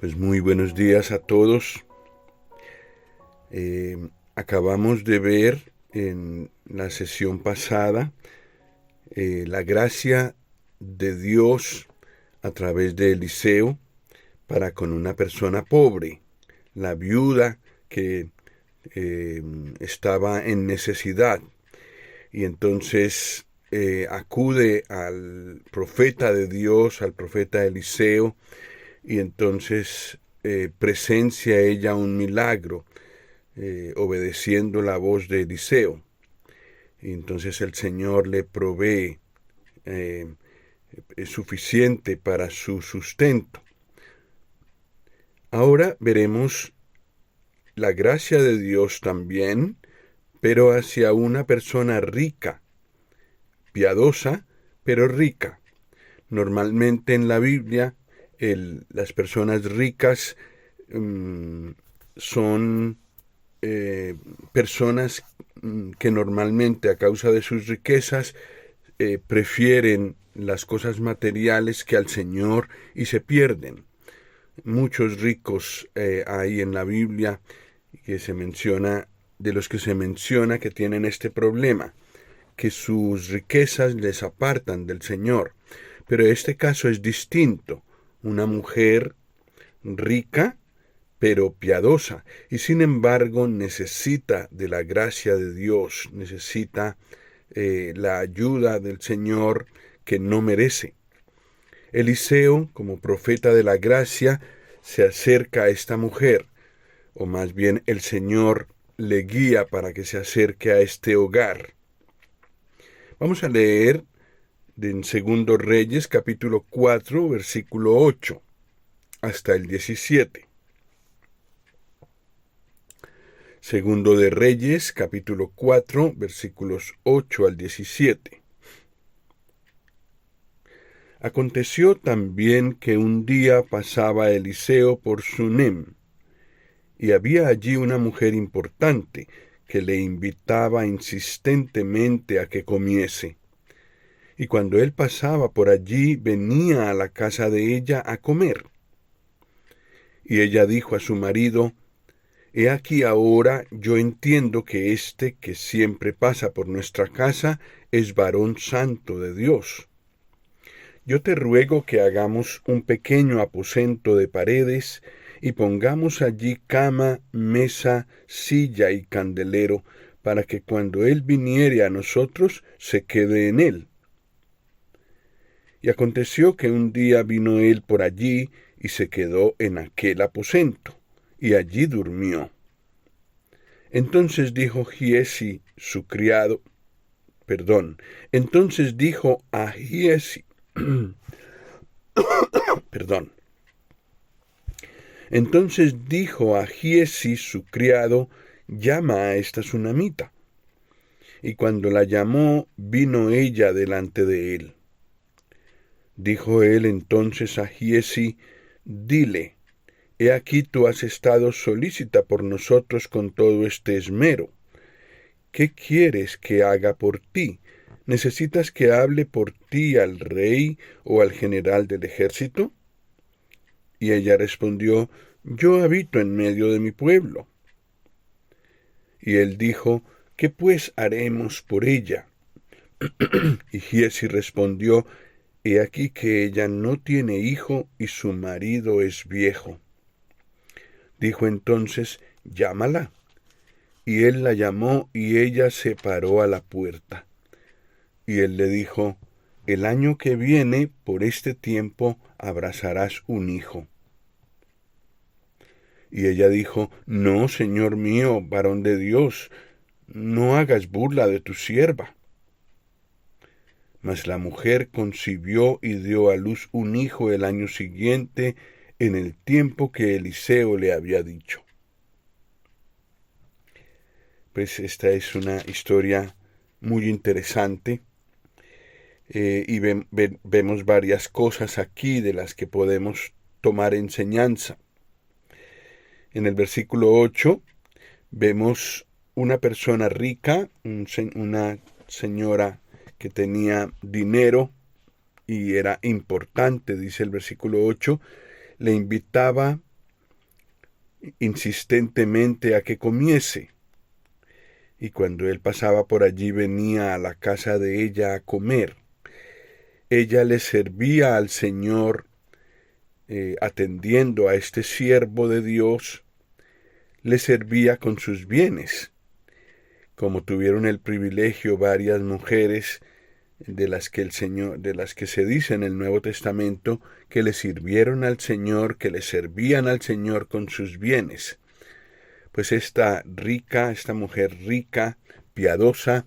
Pues muy buenos días a todos. Acabamos de ver en la sesión pasada la gracia de Dios a través de Eliseo para con una persona pobre, la viuda que estaba en necesidad. Y entonces acude al profeta de Dios, al profeta Eliseo, y entonces presencia ella un milagro, obedeciendo la voz de Eliseo. Y entonces el Señor le provee eh, suficiente para su sustento. Ahora veremos la gracia de Dios también, pero hacia una persona rica, piadosa, pero rica. Normalmente en la Biblia las personas ricas son personas que normalmente a causa de sus riquezas prefieren las cosas materiales que al Señor y se pierden. Muchos ricos hay en la Biblia que se menciona, de los que se menciona que tienen este problema, que sus riquezas les apartan del Señor. Pero este caso es distinto. Una mujer rica, pero piadosa, y sin embargo necesita de la gracia de Dios, necesita la ayuda del Señor que no merece. Eliseo, como profeta de la gracia, se acerca a esta mujer, o más bien el Señor le guía para que se acerque a este hogar. Vamos a leer en Segundo Reyes, capítulo 4, versículo 8, hasta el 17. Segundo de Reyes, capítulo 4, versículos 8 al 17. Aconteció también que un día pasaba Eliseo por Sunem, y había allí una mujer importante que le invitaba insistentemente a que comiese. Y cuando él pasaba por allí, venía a la casa de ella a comer. Y ella dijo a su marido: He aquí ahora yo entiendo que este que siempre pasa por nuestra casa es varón santo de Dios. Yo te ruego que hagamos un pequeño aposento de paredes y pongamos allí cama, mesa, silla y candelero, para que cuando él viniere a nosotros se quede en él. Y aconteció que un día vino él por allí y se quedó en aquel aposento, y allí durmió. Entonces dijo Giesi, su criado, entonces dijo a Giesi, perdón, entonces dijo a Giesi, su criado, llama a esta sunamita. Y cuando la llamó, vino ella delante de él. Dijo él entonces a Giesi, dile, he aquí tú has estado solícita por nosotros con todo este esmero. ¿Qué quieres que haga por ti? ¿Necesitas que hable por ti al rey o al general del ejército? Y ella respondió, yo habito en medio de mi pueblo. Y él dijo, ¿qué pues haremos por ella? Y Giesi respondió, he aquí que ella no tiene hijo y su marido es viejo. Dijo entonces, llámala. Y él la llamó y ella se paró a la puerta. Y él le dijo, el año que viene, por este tiempo, abrazarás un hijo. Y ella dijo, no, señor mío, varón de Dios, no hagas burla de tu sierva. Mas la mujer concibió y dio a luz un hijo el año siguiente, en el tiempo que Eliseo le había dicho. Pues esta es una historia muy interesante y vemos varias cosas aquí de las que podemos tomar enseñanza. En el versículo 8 vemos una persona rica, una señora que tenía dinero y era importante, dice el versículo 8, le invitaba insistentemente a que comiese. Y cuando él pasaba por allí venía a la casa de ella a comer. Ella le servía al Señor atendiendo a este siervo de Dios, le servía con sus bienes. Como tuvieron el privilegio varias mujeres de las que se dice en el Nuevo Testamento que le sirvieron al Señor, que le servían al Señor con sus bienes. Pues esta mujer rica, piadosa,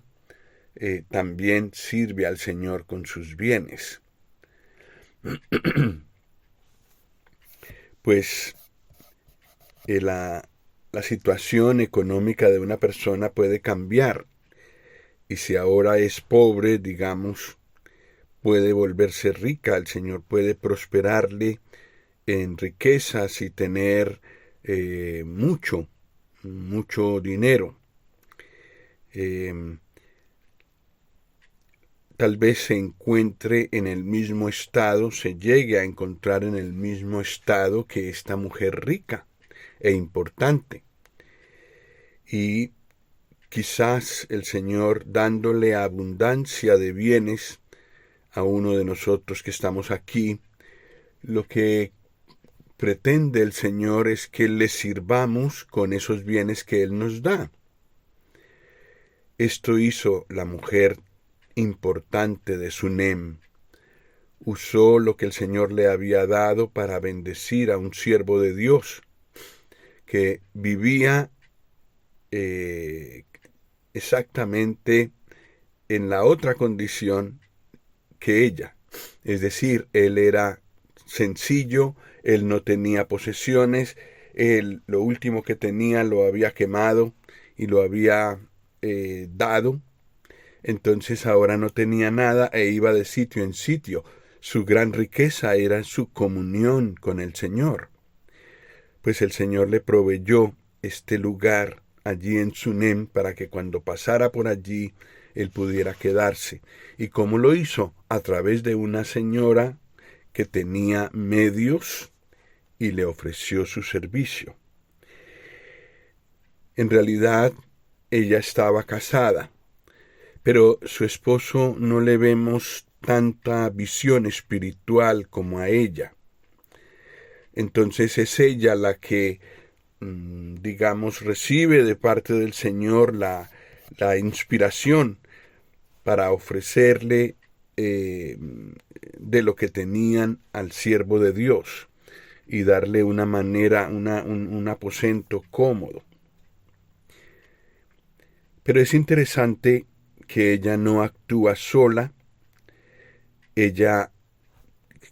también sirve al Señor con sus bienes. Pues la situación económica de una persona puede cambiar. Y si ahora es pobre, digamos, puede volverse rica. El Señor puede prosperarle en riquezas y tener mucho dinero. Tal vez se encuentre en el mismo estado, se llegue a encontrar en el mismo estado que esta mujer rica e importante. Y quizás el Señor, dándole abundancia de bienes a uno de nosotros que estamos aquí, lo que pretende el Señor es que le sirvamos con esos bienes que Él nos da. Esto hizo la mujer importante de Sunem. Usó lo que el Señor le había dado para bendecir a un siervo de Dios que vivía exactamente en la otra condición que ella. Es decir, él era sencillo, él no tenía posesiones, él lo último que tenía lo había quemado y lo había dado. Entonces ahora no tenía nada e iba de sitio en sitio. Su gran riqueza era su comunión con el Señor. Pues el Señor le proveyó este lugar allí en Sunem para que cuando pasara por allí él pudiera quedarse. ¿Y cómo lo hizo? A través de una señora que tenía medios y le ofreció su servicio. En realidad ella estaba casada, pero su esposo no le vemos tanta visión espiritual como a ella. Entonces es ella la que, digamos, recibe de parte del Señor la inspiración para ofrecerle de lo que tenían al siervo de Dios y darle una manera, un aposento cómodo. Pero es interesante que ella no actúa sola, ella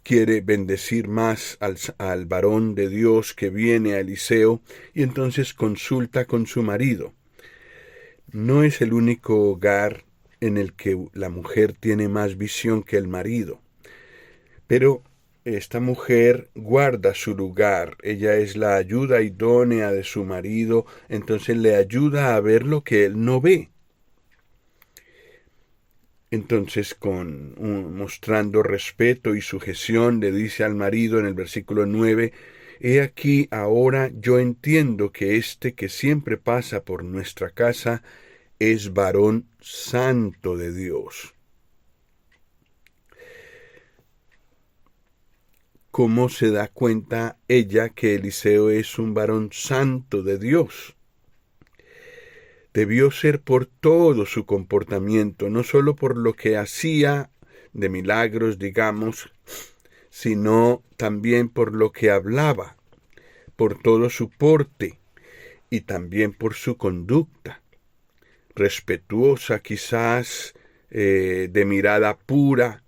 quiere bendecir más al varón de Dios que viene a Eliseo y entonces consulta con su marido. No es el único hogar en el que la mujer tiene más visión que el marido, pero esta mujer guarda su lugar, ella es la ayuda idónea de su marido, entonces le ayuda a ver lo que él no ve. Entonces, mostrando respeto y sujeción, le dice al marido en el versículo 9, «He aquí ahora yo entiendo que este que siempre pasa por nuestra casa es varón santo de Dios». ¿Cómo se da cuenta ella que Eliseo es un varón santo de Dios? Debió ser por todo su comportamiento, no solo por lo que hacía de milagros, digamos, sino también por lo que hablaba, por todo su porte y también por su conducta, respetuosa quizás, de mirada pura.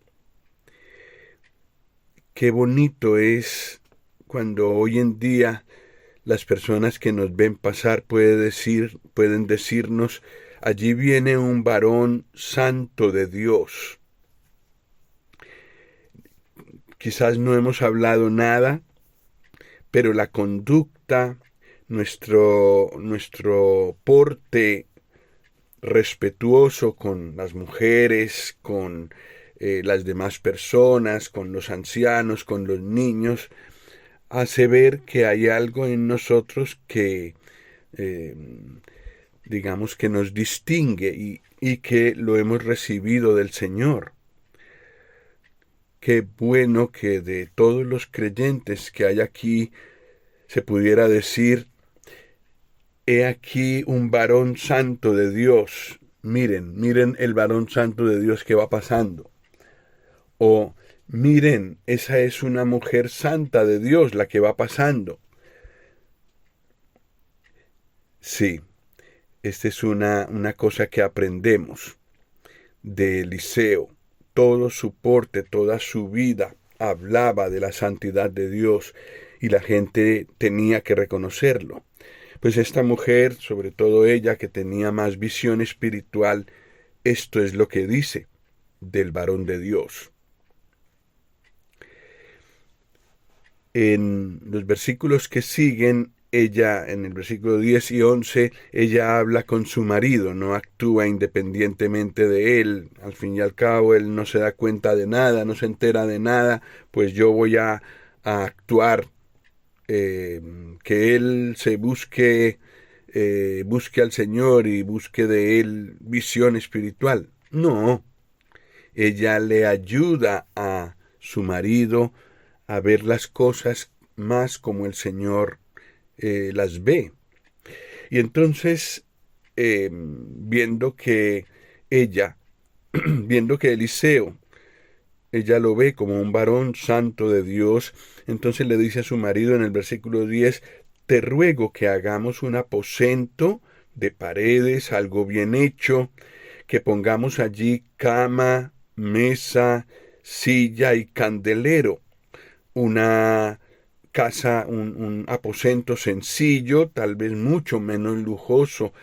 Qué bonito es cuando hoy en día las personas que nos ven pasar pueden decirnos, allí viene un varón santo de Dios. Quizás no hemos hablado nada, pero la conducta, nuestro porte respetuoso con las mujeres, con las demás personas, con los ancianos, con los niños, hace ver que hay algo en nosotros que, digamos, que nos distingue y que lo hemos recibido del Señor. Qué bueno que de todos los creyentes que hay aquí se pudiera decir: he aquí un varón santo de Dios. Miren, miren el varón santo de Dios que va pasando. O miren, esa es una mujer santa de Dios la que va pasando. Sí, esta es una cosa que aprendemos de Eliseo. Todo su porte, toda su vida hablaba de la santidad de Dios y la gente tenía que reconocerlo. Pues esta mujer, sobre todo ella que tenía más visión espiritual, esto es lo que dice del varón de Dios. En los versículos que siguen, ella, en el versículo 10 y 11, ella habla con su marido, no actúa independientemente de él. Al fin y al cabo, él no se da cuenta de nada, no se entera de nada, pues yo voy a actuar, que él se busque al Señor y busque de él visión espiritual. No, ella le ayuda a su marido a ver las cosas más como el Señor las ve. Y entonces, viendo que ella, viendo que Eliseo, ella lo ve como un varón santo de Dios, entonces le dice a su marido en el versículo 10, te ruego que hagamos un aposento de paredes, algo bien hecho, que pongamos allí cama, mesa, silla y candelero, una casa, aposento sencillo, tal vez mucho menos lujoso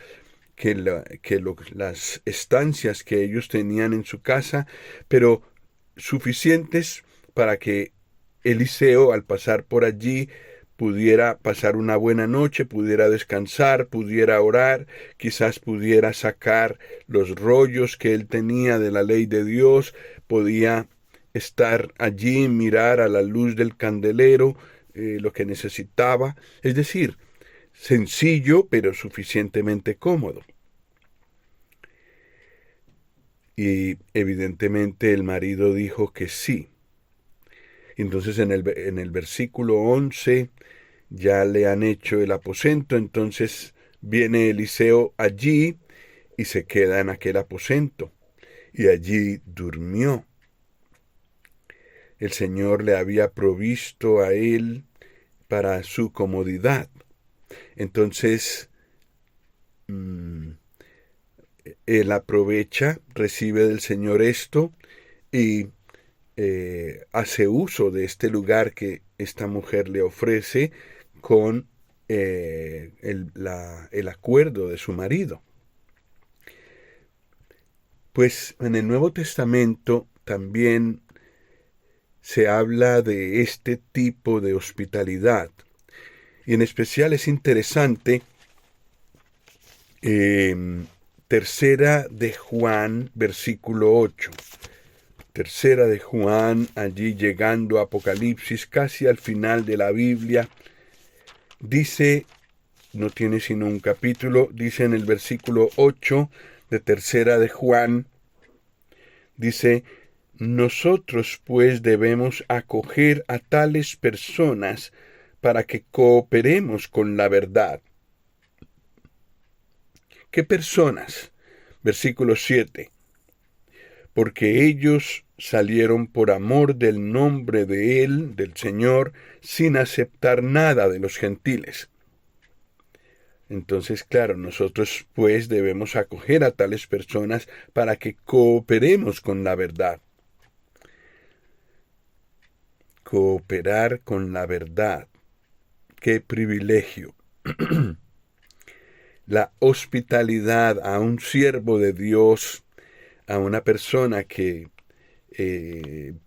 que las estancias que ellos tenían en su casa, pero suficientes para que Eliseo, al pasar por allí, pudiera pasar una buena noche, pudiera descansar, pudiera orar, quizás pudiera sacar los rollos que él tenía de la ley de Dios, podía estar allí, mirar a la luz del candelero lo que necesitaba, es decir, sencillo pero suficientemente cómodo. Y evidentemente el marido dijo que sí. Entonces en el versículo 11 ya le han hecho el aposento, entonces viene Eliseo allí y se queda en aquel aposento, y allí durmió. El Señor le había provisto a él para su comodidad. Entonces, él aprovecha, recibe del Señor esto y hace uso de este lugar que esta mujer le ofrece con el acuerdo de su marido. Pues en el Nuevo Testamento también se habla de este tipo de hospitalidad. Y en especial es interesante, Tercera de Juan, versículo 8. Tercera de Juan, allí llegando a Apocalipsis, casi al final de la Biblia, dice, no tiene sino un capítulo, dice en el versículo 8 de Tercera de Juan, dice, nosotros pues debemos acoger a tales personas para que cooperemos con la verdad. ¿Qué personas? Versículo 7. Porque ellos salieron por amor del nombre de Él, del Señor, sin aceptar nada de los gentiles. Entonces, claro, nosotros pues debemos acoger a tales personas para que cooperemos con la verdad. Cooperar con la verdad. ¡Qué privilegio! La hospitalidad a un siervo de Dios, a una persona que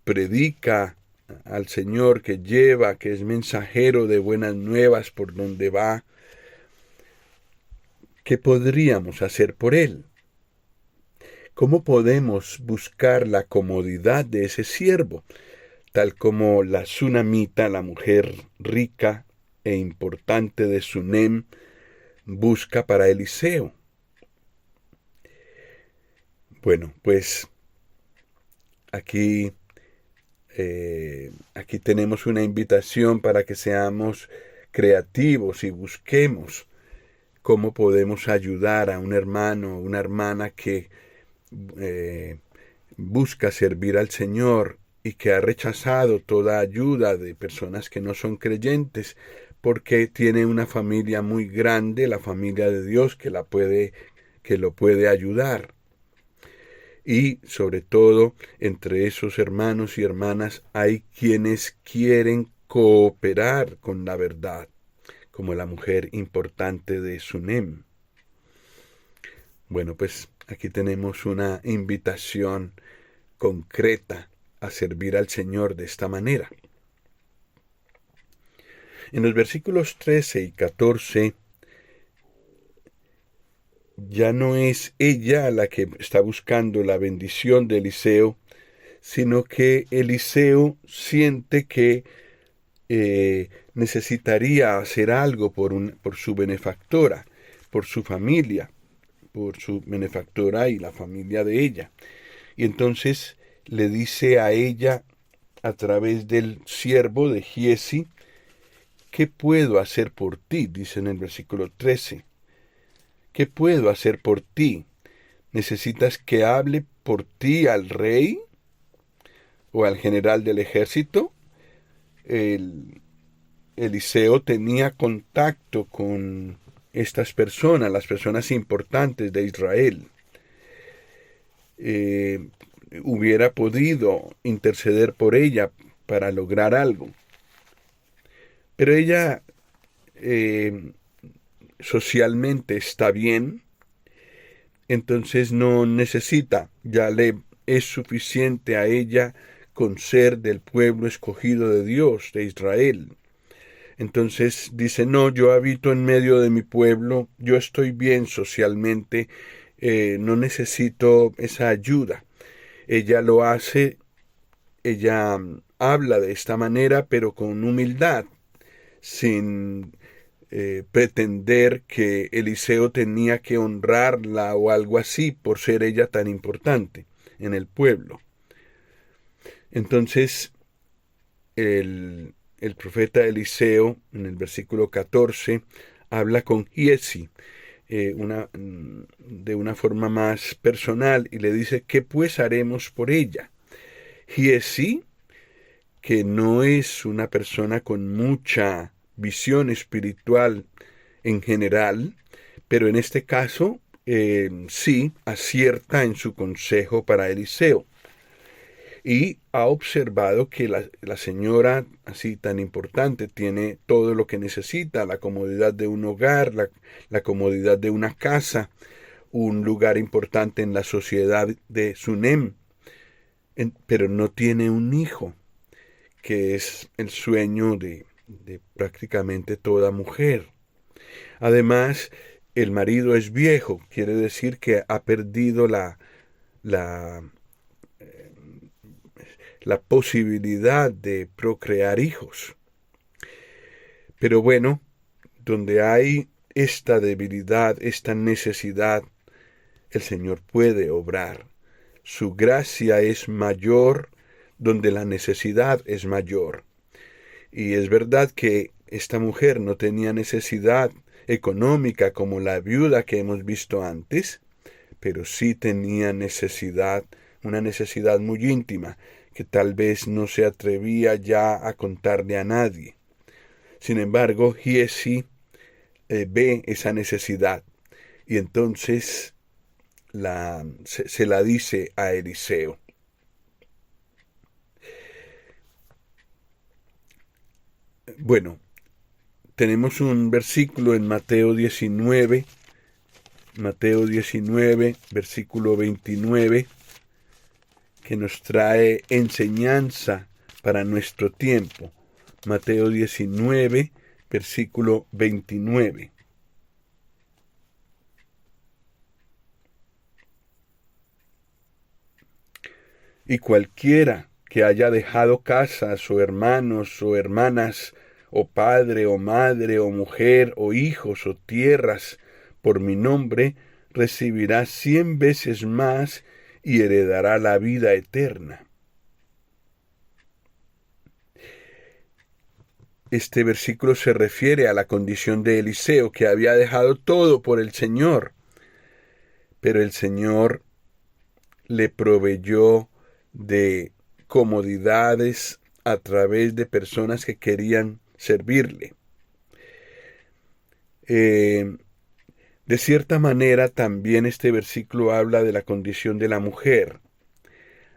predica al Señor, que lleva, que es mensajero de buenas nuevas por donde va. ¿Qué podríamos hacer por él? ¿Cómo podemos buscar la comodidad de ese siervo? tal como la Sunamita, la mujer rica e importante de Sunem, busca para Eliseo. Bueno, pues aquí aquí tenemos una invitación para que seamos creativos y busquemos cómo podemos ayudar a un hermano o una hermana que eh, busca servir al Señor y que ha rechazado toda ayuda de personas que no son creyentes porque tiene una familia muy grande, la familia de Dios que lo puede ayudar. Y sobre todo, entre esos hermanos y hermanas hay quienes quieren cooperar con la verdad, como la mujer importante de Sunem. Bueno, pues aquí tenemos una invitación concreta a servir al Señor de esta manera. En los versículos 13 y 14 ya no es ella la que está buscando la bendición de Eliseo, sino que Eliseo siente que necesitaría hacer algo por su benefactora, por su familia, por su benefactora y la familia de ella. Y entonces le dice a ella, a través del siervo de Giesi, ¿qué puedo hacer por ti? Dice en el versículo 13. ¿Qué puedo hacer por ti? ¿Necesitas que hable por ti al rey o al general del ejército? Eliseo tenía contacto con estas personas, las personas importantes de Israel. Hubiera podido interceder por ella para lograr algo. Pero ella socialmente está bien, entonces no necesita, ya le es suficiente a ella con ser del pueblo escogido de Dios, de Israel. Entonces dice, no, yo habito en medio de mi pueblo, yo estoy bien socialmente, no necesito esa ayuda. Ella lo hace, ella habla de esta manera, pero con humildad, sin pretender que Eliseo tenía que honrarla o algo así por ser ella tan importante en el pueblo. Entonces, el profeta Eliseo, en el versículo 14, habla con Giesi de una forma más personal y le dice, ¿qué pues haremos por ella? Giesi, que no es una persona con mucha visión espiritual en general, pero en este caso sí acierta en su consejo para Eliseo. Y ha observado que la señora, así tan importante, tiene todo lo que necesita, la comodidad de un hogar, la comodidad de una casa, un lugar importante en la sociedad de Sunem, pero no tiene un hijo, que es el sueño de prácticamente toda mujer. Además, el marido es viejo, quiere decir que ha perdido la posibilidad de procrear hijos. Pero bueno, donde hay esta debilidad, esta necesidad, el Señor puede obrar. Su gracia es mayor donde la necesidad es mayor. Y es verdad que esta mujer no tenía necesidad económica como la viuda que hemos visto antes, pero sí tenía necesidad, una necesidad muy íntima, que tal vez no se atrevía ya a contarle a nadie. Sin embargo, Giesi ve esa necesidad y entonces se la dice a Eliseo. Bueno, tenemos un versículo en Mateo 19, versículo 29, que nos trae enseñanza para nuestro tiempo. Mateo 19, versículo 29. Y cualquiera que haya dejado casas o hermanos o hermanas, o padre o madre o mujer o hijos o tierras por mi nombre, recibirá 100 veces más y heredará la vida eterna. Este versículo se refiere a la condición de Eliseo, que había dejado todo por el Señor, pero el Señor le proveyó de comodidades a través de personas que querían servirle. De cierta manera, también este versículo habla de la condición de la mujer.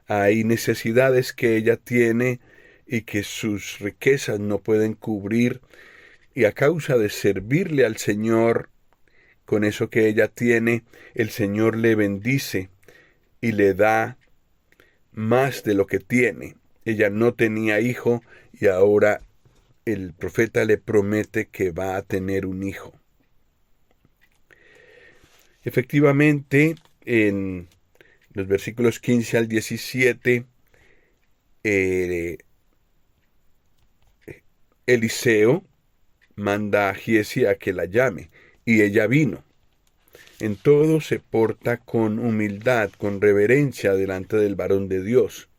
Hay necesidades que ella tiene y que sus riquezas no pueden cubrir, y a causa de servirle al Señor, con eso que ella tiene, el Señor le bendice y le da más de lo que tiene. Ella no tenía hijo y ahora el profeta le promete que va a tener un hijo. Efectivamente, en los versículos 15 al 17, Eliseo manda a Giezi a que la llame, y ella vino. En todo se porta con humildad, con reverencia delante del varón de Dios,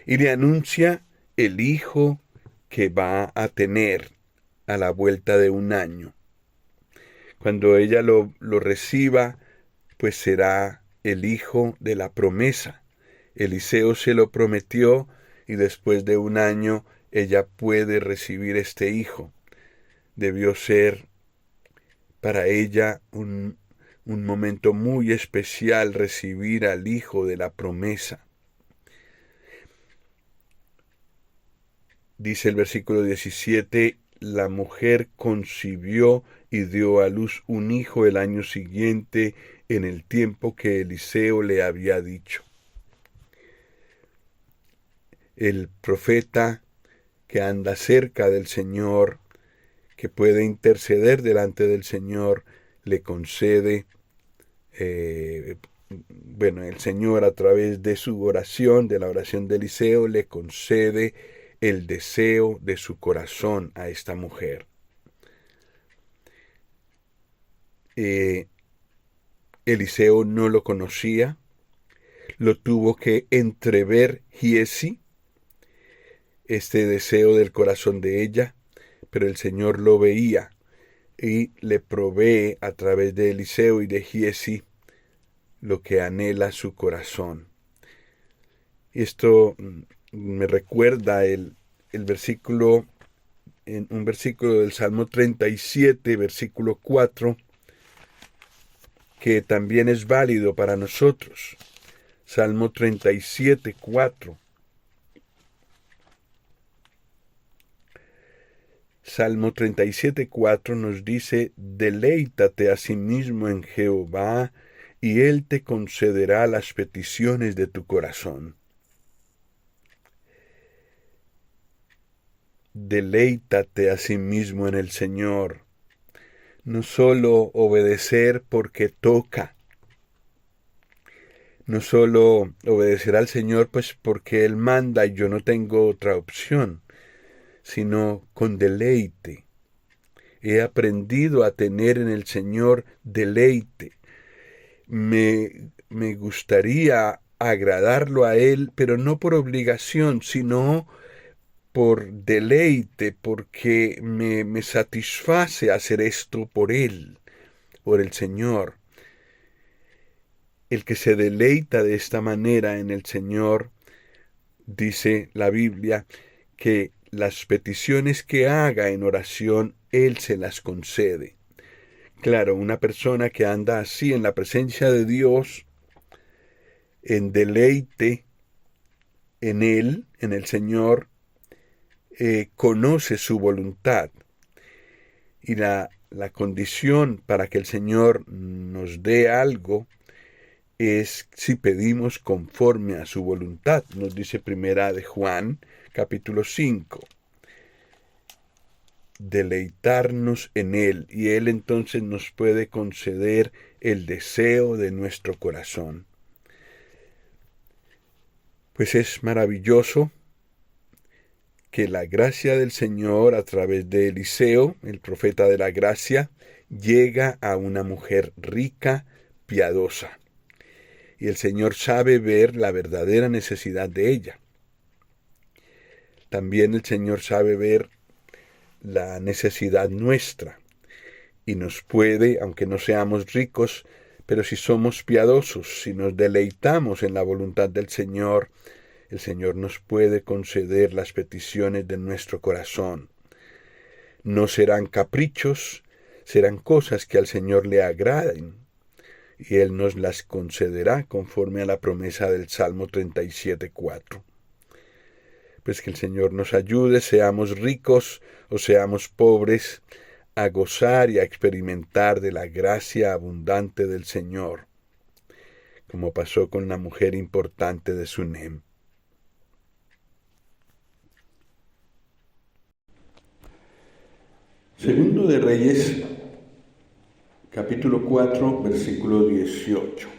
y le anuncia el hijo que va a tener a la vuelta de un año. Cuando ella lo reciba, pues será el hijo de la promesa. Eliseo se lo prometió y después de un año ella puede recibir este hijo. Debió ser para ella un momento muy especial recibir al hijo de la promesa. Dice el versículo 17, la mujer concibió y dio a luz un hijo el año siguiente, en el tiempo que Eliseo le había dicho. El profeta que anda cerca del Señor, que puede interceder delante del Señor, le concede, el Señor a través de su oración, de la oración de Eliseo, le concede el deseo de su corazón a esta mujer. Eliseo no lo conocía, lo tuvo que entrever Giezi, este deseo del corazón de ella, pero el Señor lo veía y le provee a través de Eliseo y de Giezi lo que anhela su corazón. Esto me recuerda un versículo del Salmo 37, versículo 4, que también es válido para nosotros. Salmo 37, 4. Salmo 37, 4 nos dice, deleítate a sí mismo en Jehová, y Él te concederá las peticiones de tu corazón. Deleítate a sí mismo en el Señor. No solo obedecer porque toca. No solo obedecer al Señor pues porque Él manda y yo no tengo otra opción, sino con deleite. He aprendido a tener en el Señor deleite. Me gustaría agradarlo a Él, pero no por obligación, sino por deleite, porque me satisface hacer esto por Él, por el Señor. El que se deleita de esta manera en el Señor, dice la Biblia, que las peticiones que haga en oración, Él se las concede. Claro, una persona que anda así en la presencia de Dios, en deleite en Él, en el Señor, conoce su voluntad. Y la condición para que el Señor nos dé algo es si pedimos conforme a su voluntad. Nos dice Primera de Juan, capítulo 5. Deleitarnos en Él, y Él entonces nos puede conceder el deseo de nuestro corazón. Pues es maravilloso que la gracia del Señor a través de Eliseo, el profeta de la gracia, llega a una mujer rica, piadosa. Y el Señor sabe ver la verdadera necesidad de ella. También el Señor sabe ver la necesidad nuestra y nos puede, aunque no seamos ricos, pero si somos piadosos, si nos deleitamos en la voluntad del Señor, el Señor nos puede conceder las peticiones de nuestro corazón. No serán caprichos, serán cosas que al Señor le agraden, y Él nos las concederá conforme a la promesa del Salmo 37:4. Pues que el Señor nos ayude, seamos ricos o seamos pobres, a gozar y a experimentar de la gracia abundante del Señor, como pasó con la mujer importante de Sunem. Segundo de Reyes, capítulo 4, versículo 18.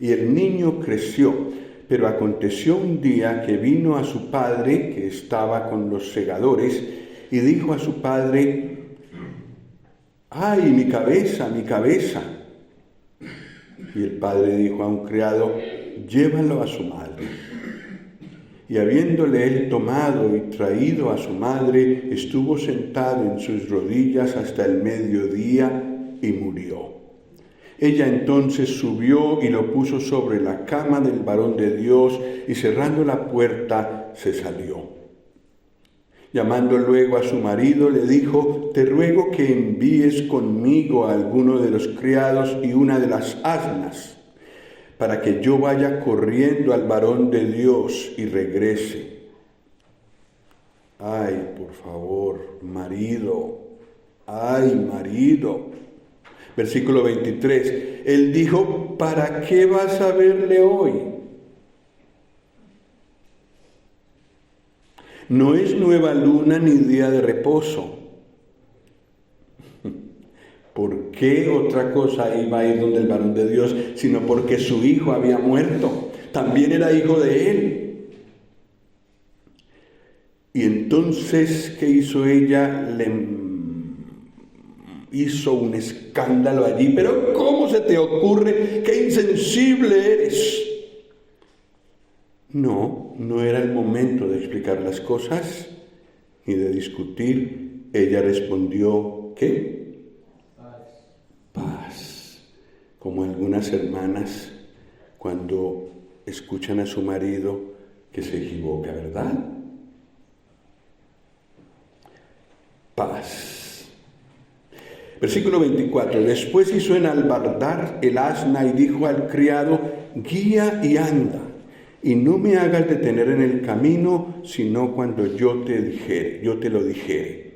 Y el niño creció, pero aconteció un día que vino a su padre, que estaba con los segadores, y dijo a su padre: ¡ay, mi cabeza, mi cabeza! Y el padre dijo a un criado: llévalo a su madre. Y habiéndole él tomado y traído a su madre, estuvo sentado en sus rodillas hasta el mediodía y murió. Ella entonces subió y lo puso sobre la cama del varón de Dios, y cerrando la puerta se salió. Llamando luego a su marido, le dijo: te ruego que envíes conmigo a alguno de los criados y una de las asnas, para que yo vaya corriendo al varón de Dios y regrese. Ay, por favor, marido, ay, marido. Versículo 23, él dijo: ¿para qué vas a verle hoy? No es nueva luna ni día de reposo. ¿Por qué otra cosa iba a ir donde el varón de Dios, sino porque su hijo había muerto? También era hijo de él. Y entonces, ¿qué hizo ella? Le hizo un escándalo allí. Pero ¿cómo se te ocurre? ¡Qué insensible eres! No era el momento de explicar las cosas ni de discutir. Ella respondió: ¿qué? Paz. Como algunas hermanas cuando escuchan a su marido que se equivoca, ¿verdad? Paz. Versículo 24. Después hizo enalbardar el asna y dijo al criado: guía y anda, y no me hagas detener en el camino, sino cuando yo te lo dijere.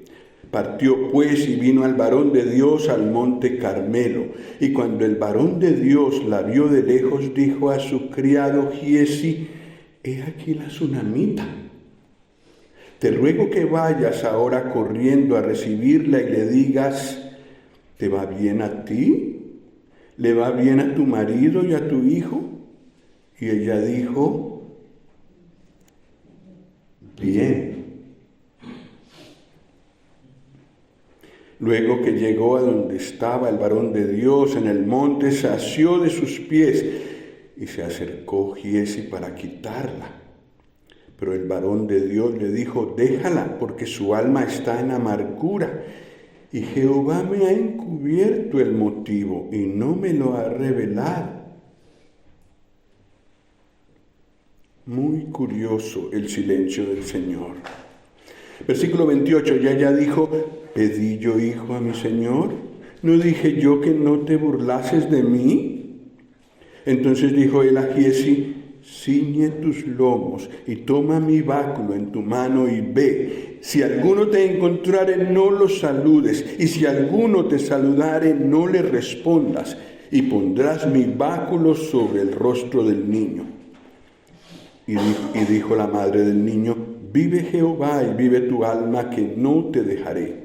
Partió pues y vino al varón de Dios al monte Carmelo. Y cuando el varón de Dios la vio de lejos, dijo a su criado Giesi: he aquí la sunamita. Te ruego que vayas ahora corriendo a recibirla y le digas: ¿te va bien a ti? ¿Le va bien a tu marido y a tu hijo? Y ella dijo: bien. Luego que llegó a donde estaba el varón de Dios en el monte, se asió de sus pies y se acercó Giesi para quitarla. Pero el varón de Dios le dijo: déjala, porque su alma está en amargura, y Jehová me ha encubierto el motivo y no me lo ha revelado. Muy curioso el silencio del Señor. Versículo 28, y ella dijo: ¿pedí yo hijo a mi Señor? ¿No dije yo que no te burlases de mí? Entonces dijo él a Giesi: ciñe tus lomos y toma mi báculo en tu mano y ve. Si alguno te encontrare, no lo saludes, y si alguno te saludare, no le respondas, y pondrás mi báculo sobre el rostro del niño. Y dijo la madre del niño: vive Jehová y vive tu alma, que no te dejaré.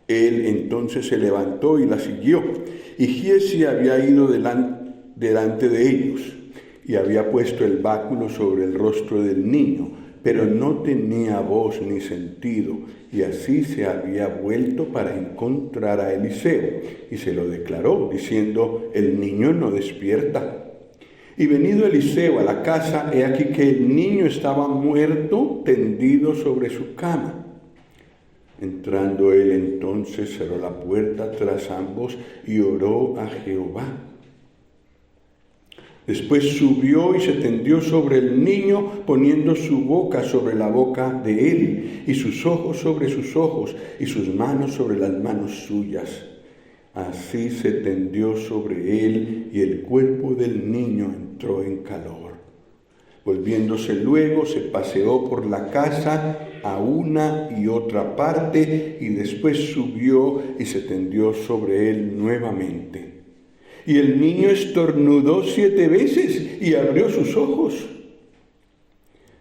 Él entonces se levantó y la siguió, y Giesi había ido delante de ellos. y había puesto el báculo sobre el rostro del niño, pero no tenía voz ni sentido, y así se había vuelto para encontrar a Eliseo, y se lo declaró, diciendo: el niño no despierta. Y venido Eliseo a la casa, he aquí que el niño estaba muerto, tendido sobre su cama. Entrando él entonces cerró la puerta tras ambos y oró a Jehová. Después subió y se tendió sobre el niño, poniendo su boca sobre la boca de él, y sus ojos sobre sus ojos, y sus manos sobre las manos suyas. Así se tendió sobre él, y el cuerpo del niño entró en calor. Volviéndose luego, se paseó por la casa a una y otra parte, y después subió y se tendió sobre él nuevamente. Y el niño estornudó 7 veces y abrió sus ojos.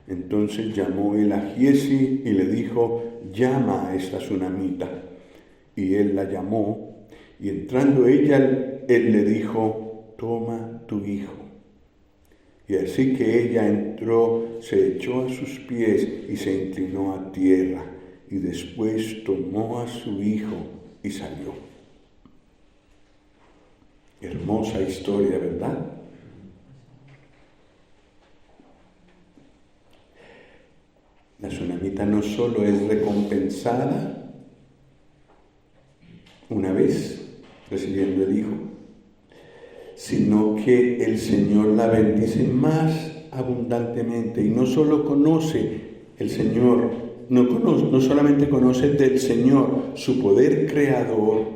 Entonces llamó él a Giesi y le dijo: llama a esta tsunamita. Y él la llamó, y entrando ella, él le dijo: toma tu hijo. Y así que ella entró, se echó a sus pies y se inclinó a tierra, y después tomó a su hijo y salió. Hermosa historia, ¿verdad? La tsunamita no solo es recompensada una vez recibiendo el hijo, sino que el Señor la bendice más abundantemente. Y no solo conoce el Señor, no solamente conoce del Señor su poder creador,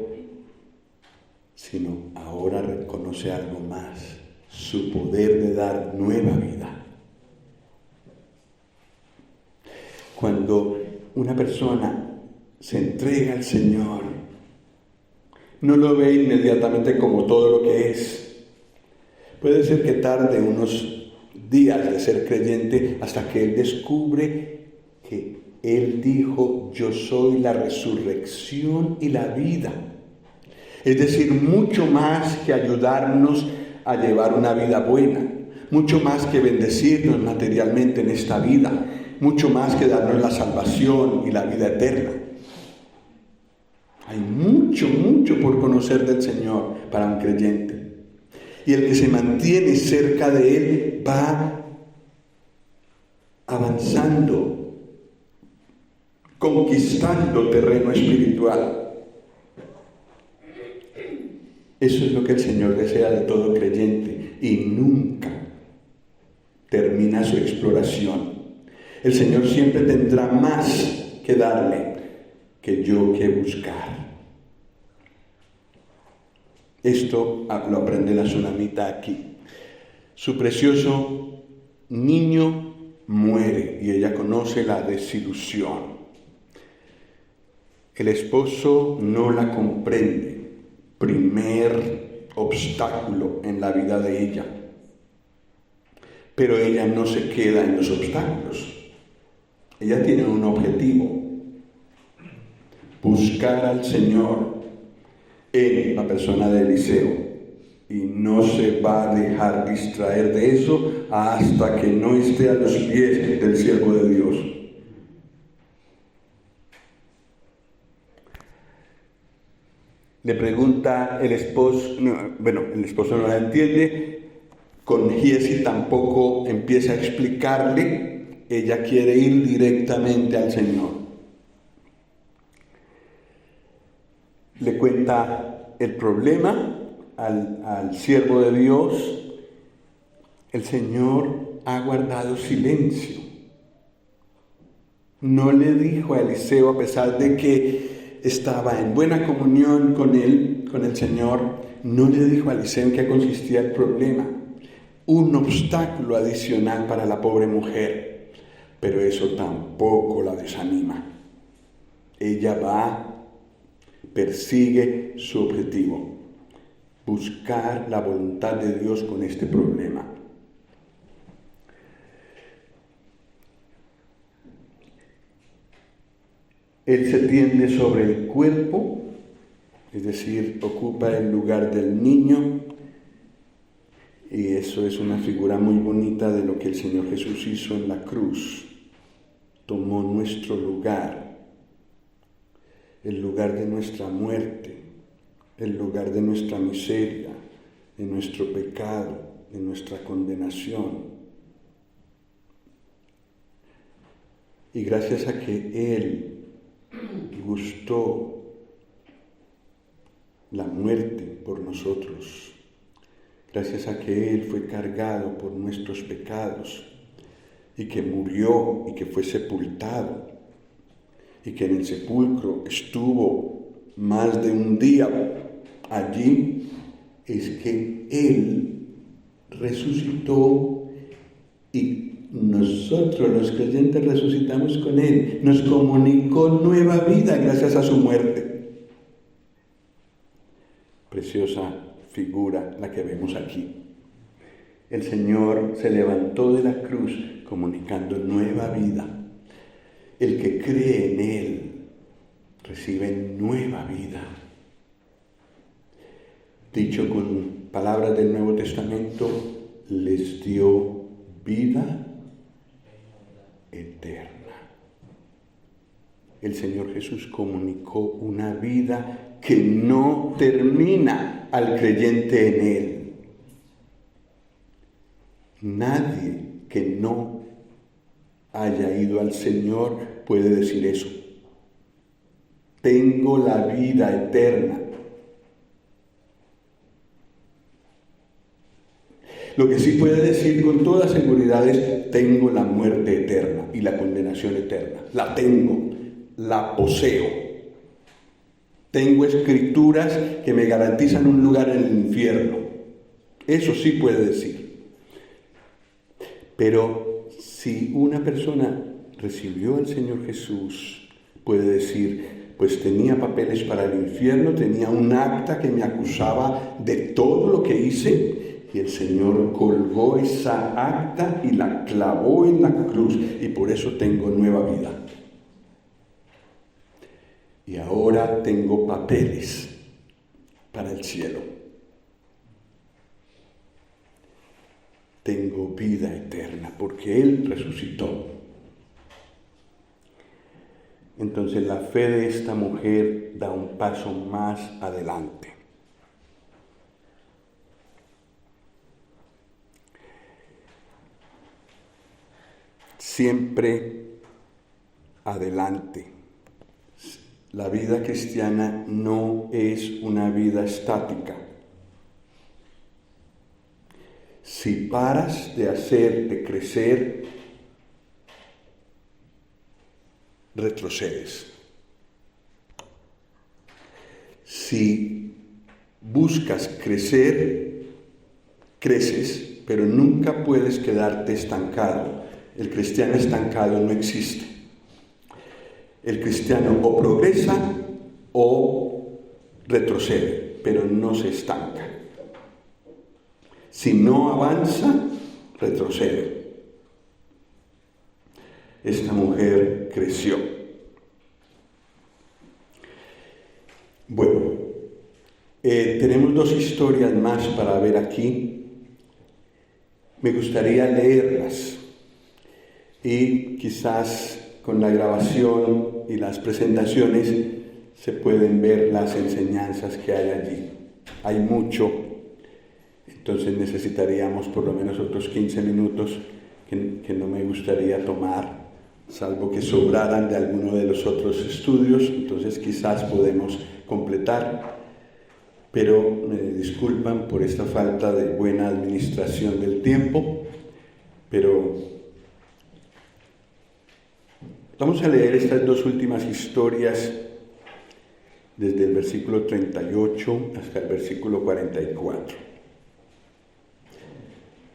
sino ahora reconoce algo más: su poder de dar nueva vida. Cuando una persona se entrega al Señor, no lo ve inmediatamente como todo lo que es. Puede ser que tarde unos días de ser creyente hasta que él descubre que él dijo: yo soy la resurrección y la vida. Es decir, mucho más que ayudarnos a llevar una vida buena, mucho más que bendecirnos materialmente en esta vida, mucho más que darnos la salvación y la vida eterna. Hay mucho, mucho por conocer del Señor para un creyente. Y el que se mantiene cerca de Él va avanzando, conquistando terreno espiritual. Eso es lo que el Señor desea de todo creyente, y nunca termina su exploración. El Señor siempre tendrá más que darle que yo que buscar. Esto lo aprende la tsunamita aquí. Su precioso niño muere y ella conoce la desilusión. El esposo no la comprende. Primer obstáculo en la vida de ella. Pero ella no se queda en los obstáculos. Ella tiene un objetivo: buscar al Señor en la persona de Eliseo, y no se va a dejar distraer de eso hasta que no esté a los pies del siervo de Dios. Le pregunta el esposo, el esposo no la entiende, con Giesi tampoco empieza a explicarle, ella quiere ir directamente al Señor. Le cuenta el problema al siervo de Dios. El Señor ha guardado silencio. No le dijo a Eliseo, a pesar de que estaba en buena comunión con él, con el Señor, no le dijo a Eliseo en qué consistía el problema. Un obstáculo adicional para la pobre mujer, pero eso tampoco la desanima. Ella persigue su objetivo: buscar la voluntad de Dios con este problema. Él se tiende sobre el cuerpo, es decir, ocupa el lugar del niño, Y eso es una figura muy bonita de lo que el Señor Jesús hizo en la cruz. Tomó nuestro lugar, el lugar de nuestra muerte, el lugar de nuestra miseria, de nuestro pecado, de nuestra condenación. Y gracias a que Él gustó la muerte por nosotros, gracias a que Él fue cargado por nuestros pecados y que murió y que fue sepultado y que en el sepulcro estuvo más de un día allí, es que Él resucitó y nosotros los creyentes resucitamos con Él. Nos comunicó nueva vida gracias a su muerte. Preciosa figura la que vemos aquí. El Señor se levantó de la cruz comunicando nueva vida. El que cree en Él recibe nueva vida. Dicho con palabras del Nuevo Testamento, les dio vida eterna. El Señor Jesús comunicó una vida que no termina al creyente en Él. Nadie que no haya ido al Señor puede decir eso. Tengo la vida eterna. Lo que sí puede decir con toda seguridad es: tengo la muerte eterna y la condenación eterna. La tengo, la poseo. Tengo escrituras que me garantizan un lugar en el infierno. Eso sí puede decir. Pero si una persona recibió al Señor Jesús, puede decir: pues tenía papeles para el infierno, tenía un acta que me acusaba de todo lo que hice, y el Señor colgó esa acta y la clavó en la cruz, y por eso tengo nueva vida. Y ahora tengo papeles para el cielo. Tengo vida eterna porque Él resucitó. Entonces la fe de esta mujer da un paso más adelante. Siempre adelante. La vida cristiana no es una vida estática. Si paras de hacer, de crecer, retrocedes. Si buscas crecer, creces, pero nunca puedes quedarte estancado. El cristiano estancado no existe. El cristiano o progresa o retrocede, pero no se estanca. Si no avanza, retrocede. Esta mujer creció. Bueno, tenemos dos historias más para ver aquí. Me gustaría leerlas y quizás con la grabación y las presentaciones se pueden ver las enseñanzas que hay allí. Hay mucho, entonces necesitaríamos por lo menos otros 15 minutos que no me gustaría tomar, salvo que sobraran de alguno de los otros estudios, entonces quizás podemos completar, pero me disculpan por esta falta de buena administración del tiempo, pero vamos a leer estas dos últimas historias desde el versículo 38 hasta el versículo 44.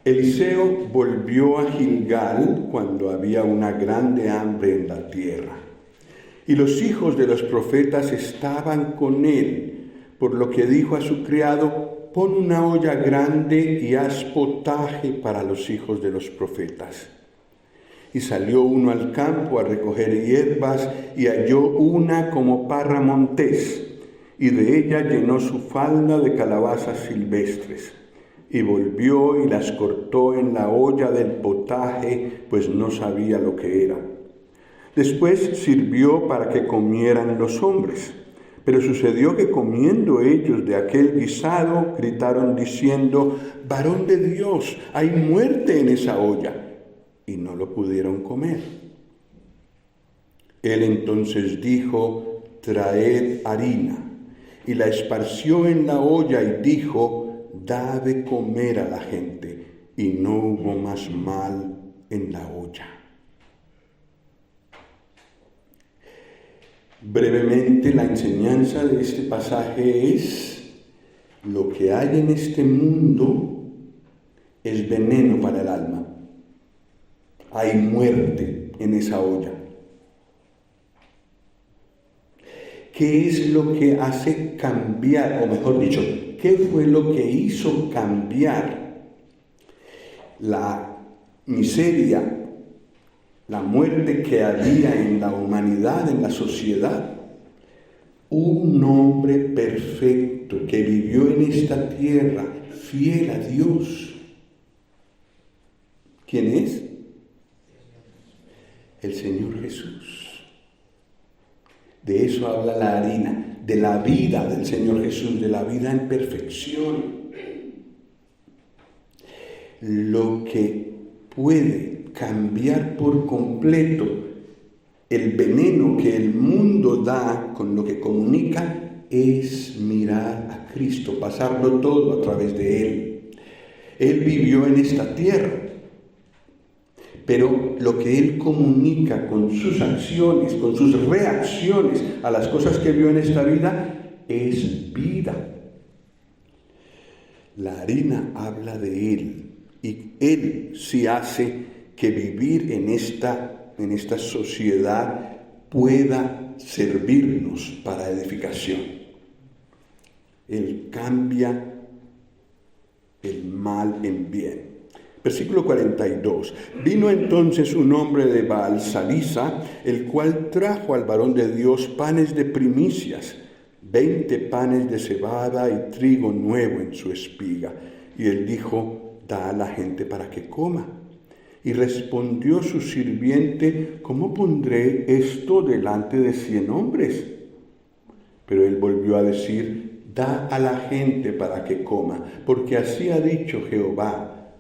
Eliseo volvió a Gilgal cuando había una grande hambre en la tierra, y los hijos de los profetas estaban con él, por lo que dijo a su criado: pon una olla grande y haz potaje para los hijos de los profetas. Y salió uno al campo a recoger hierbas y halló una como parra montés, y de ella llenó su falda de calabazas silvestres. y volvió y las cortó en la olla del potaje, pues no sabía lo que era. Después sirvió para que comieran los hombres. Pero sucedió que comiendo ellos de aquel guisado, gritaron diciendo: «Varón de Dios, hay muerte en esa olla», y no lo pudieron comer. Él entonces dijo: «Traed harina», y la esparció en la olla y dijo: «Da de comer a la gente», y no hubo más mal en la olla. Brevemente, la enseñanza de este pasaje es: lo que hay en este mundo es veneno para el alma. Hay muerte en esa olla. ¿Qué es lo que hace cambiar, o mejor dicho, qué fue lo que hizo cambiar la miseria, la muerte que había en la humanidad, en la sociedad? Un hombre perfecto que vivió en esta tierra, fiel a Dios. ¿Quién es? El Señor Jesús. De eso habla la harina, de la vida del Señor Jesús, de la vida en perfección. Lo que puede cambiar por completo el veneno que el mundo da con lo que comunica es mirar a Cristo, pasarlo todo a través de Él. Él vivió en esta tierra, pero lo que Él comunica con sus acciones, con sus reacciones a las cosas que vio en esta vida, es vida. La harina habla de Él, y Él sí hace que vivir en esta sociedad pueda servirnos para edificación. Él cambia el mal en bien. Versículo 42. Vino entonces un hombre de Baal-Salisa, el cual trajo al varón de Dios panes de primicias, 20 panes de cebada y trigo nuevo en su espiga. Y él dijo: da a la gente para que coma. Y respondió su sirviente: ¿cómo pondré esto delante de 100 hombres? Pero él volvió a decir: da a la gente para que coma, porque así ha dicho Jehová: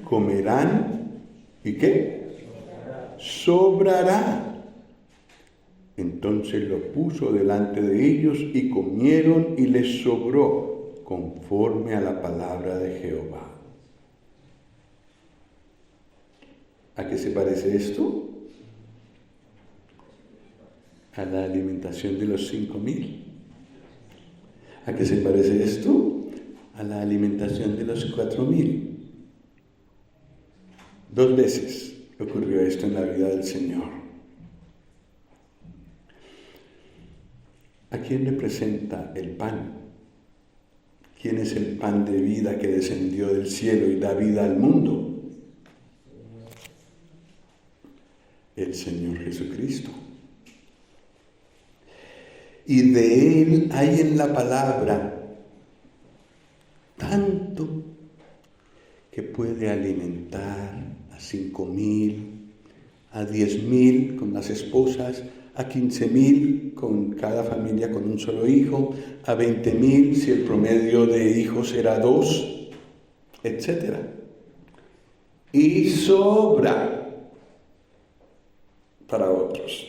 comerán, ¿y qué? Sobrará. Entonces lo puso delante de ellos y comieron, y les sobró conforme a la palabra de Jehová. ¿A qué se parece esto? A la alimentación de los 5,000. ¿A qué se parece esto? A la alimentación de los 4,000. 2 veces ocurrió esto en la vida del Señor. ¿A quién representa el pan? ¿Quién es el pan de vida que descendió del cielo y da vida al mundo? El Señor Jesucristo. Y de Él hay en la palabra tanto que puede alimentar a 5,000, a 10,000 con las esposas, a 15,000 con cada familia con un solo hijo, a 20,000 si el promedio de hijos era 2, etc. Y sobra para otros.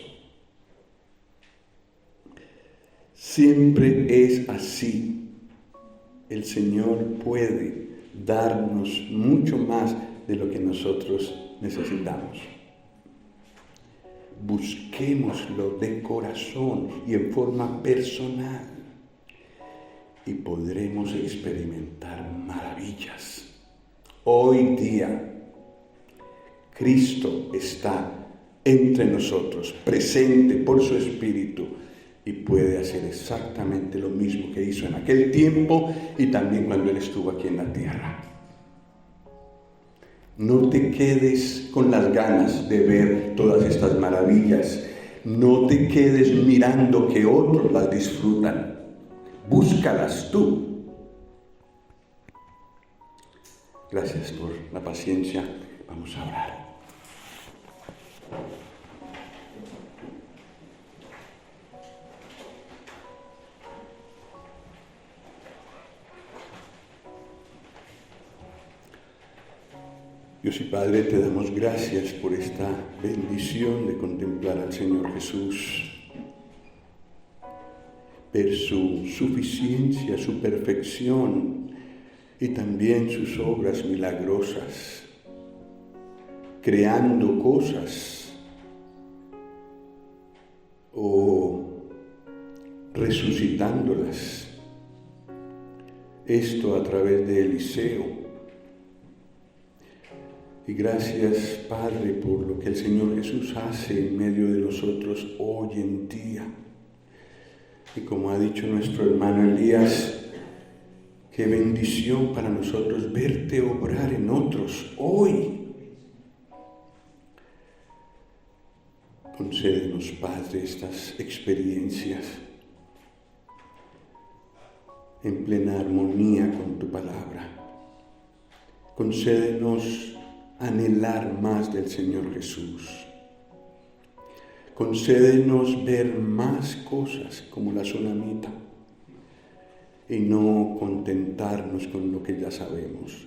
Siempre es así. El Señor puede darnos mucho más de lo que nosotros necesitamos. Busquémoslo de corazón y en forma personal, y podremos experimentar maravillas. Hoy día, Cristo está entre nosotros, presente por su Espíritu, y puede hacer exactamente lo mismo que hizo en aquel tiempo y también cuando Él estuvo aquí en la tierra. No te quedes con las ganas de ver todas estas maravillas. No te quedes mirando que otros las disfrutan. Búscalas tú. Gracias por la paciencia. Vamos a orar. Dios y Padre, te damos gracias por esta bendición de contemplar al Señor Jesús, ver su suficiencia, su perfección y también sus obras milagrosas, creando cosas o resucitándolas. Esto a través de Eliseo. Y gracias, Padre, por lo que el Señor Jesús hace en medio de nosotros hoy en día. Y como ha dicho nuestro hermano Elías, qué bendición para nosotros verte obrar en otros hoy. Concédenos, Padre, estas experiencias en plena armonía con tu palabra. Concédenos anhelar más del Señor Jesús. Concédenos ver más cosas como la tsunamita y no contentarnos con lo que ya sabemos.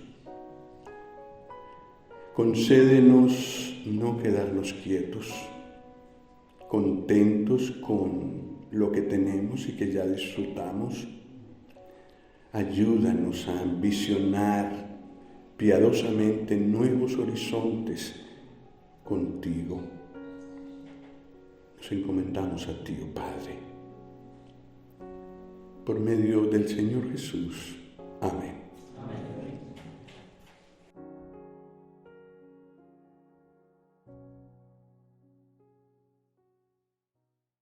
Concédenos no quedarnos quietos, contentos con lo que tenemos y que ya disfrutamos. Ayúdanos a ambicionar piadosamente nuevos horizontes contigo. Nos encomendamos a ti, oh Padre, por medio del Señor Jesús. Amén.